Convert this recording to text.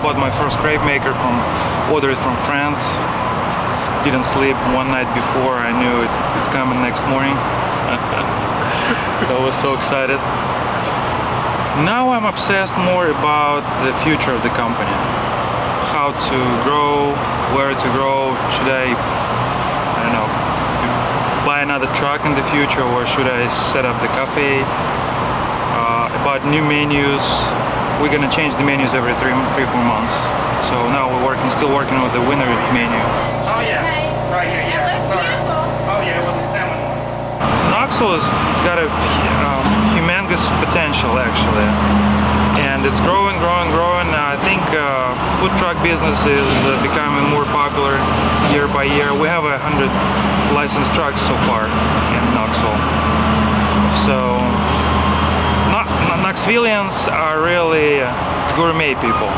bought my first crepe maker ordered from France. Didn't sleep one night before. I knew it's coming next morning. So I was so excited. Now I'm obsessed more about the future of the company. How to grow, where to grow. Should I don't know, buy another truck in the future, or should I set up the cafe? About new menus. We're gonna change the menus every 3-4 months. So now we're still working with the winter menu. Oh yeah, right here, yeah. That looks beautiful. Oh yeah, it was a salmon one. Knoxville has got a humongous potential actually, and it's growing. I think food truck business is becoming more popular year by year. We have 100 licensed trucks so far in Knoxville. So Knoxvillians are really gourmet people.